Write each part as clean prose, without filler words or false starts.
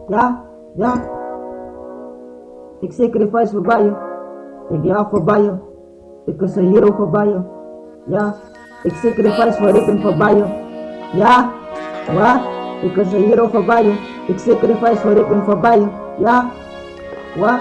Ja, ja. Ik sacrifice voorbij je. Ik ja voorbij je. Ik is een hero voorbij je. Ja. Ik sacrifice voor ik ben voorbij je. Ja. Wat? Ik is een hero voorbij je. Ik sacrifice voor ik ben voorbij je. Ja. Wat?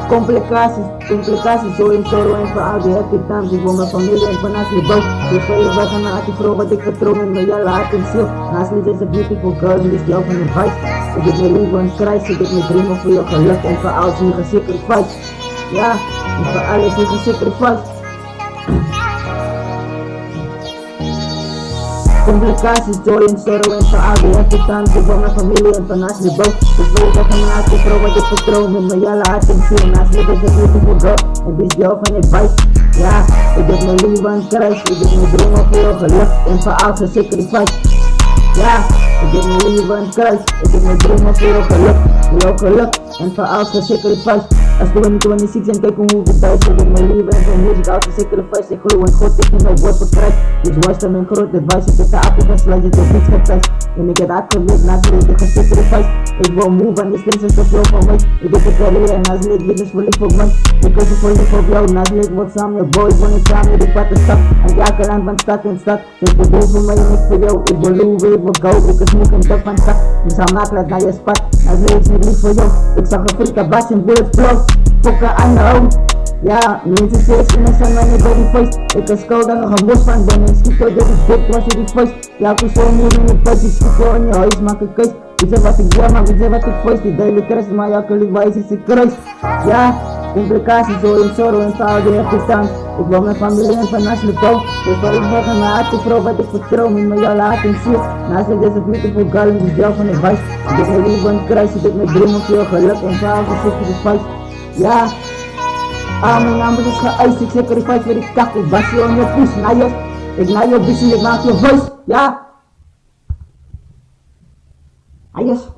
Complicaties, zo in sorrow en verhaal, die heb ik dan, die voor mijn familie en van Asli Bouw. Dus veilig weg aan die vrouw wat ik vertrouw met mijn jelle hart en ziel. Asli is een beautiful girl, die is jou van de vibe. Ik heb mijn liefde en kruis, ik heb mijn dromen voor jou geluk en voor alles niet gesacrifice. Ja, en voor alles niet gesacrifice. Complicaties, joy en sorrow en verhaal, die heb ik dan, die voor mijn familie en van Asli Bouw. Dus veilig weg aan die vrouw wat ik vertrouw met mijn jelle hart en ziel. Asli is een beautiful girl, en die is jou van de vibe. Ja, ik heb mijn liefde en kruis, ik heb mijn dromen voor jou geluk en voor alles gesacrifice. Ja, ik heb mijn liefde en kruis, ik heb mijn dromen voor jou geluk en voor alles gesacrifice. Als we niet 26 en kijken hoe we thuis, ik heb mijn liefde en voor muziek als gesacrifice. Ik geloof in God, ik neem mijn woord voor Christ. Dus wijst aan mijn grote advice, ik heb de appel gesluit, ik heb niets geprijsd. En ik heb uitgewerkt, naast leed ik gesacrifice. Ik wil move aan de stress en zoveel van mij. Ik heb een carrière en naast leed, dit is voor lief voor mij. Ik koos voor lief voor jou, naast leed wordt samen je boy. Ik wil niet samen die patten stap, en elke land van stad en stad. Dus ik bedoel voor mij en ik voor jou, ik wil loeven, ik wil gauw. Ik is moe en top van stad, dus hij maakt het naar je spot. Naast leed is niet lief voor jou, ik zag een frika bas en bullets blow. Fokken aan de hoofd. Ja, mensen zeggen in zijn mijn body voice. Ik is schuldig een bos van ben en schiet door de dik was die voice. Ja, ik is zo moe in de pas, ik schiet voor in je huis, maak een keus. Weet je wat ik wil, maar weet je wat ik voice, die duidelijk rest, maar ja, ik wijs is ik kruis. Ja, complicaties, zo in sorrow en taal, die heb ik dan. Ik wil mijn familie en van Asli Bouw. Dus wil ik zeggen, mijn hart, ik vrouw wat ik vertrouw, met mijn jelle hart en ziel. Naast ik deze beautiful girl en die deel van de vice. Ik heb mijn liefde en kruis, ik heb mijn dromen voor jou geluk en voor alles gesacrifice. Ja. Mijn naam is geëist, ik sacrifice voor die kak, ik was je on je poes, ik na je busy, ik maak je voice, ja. Ayos.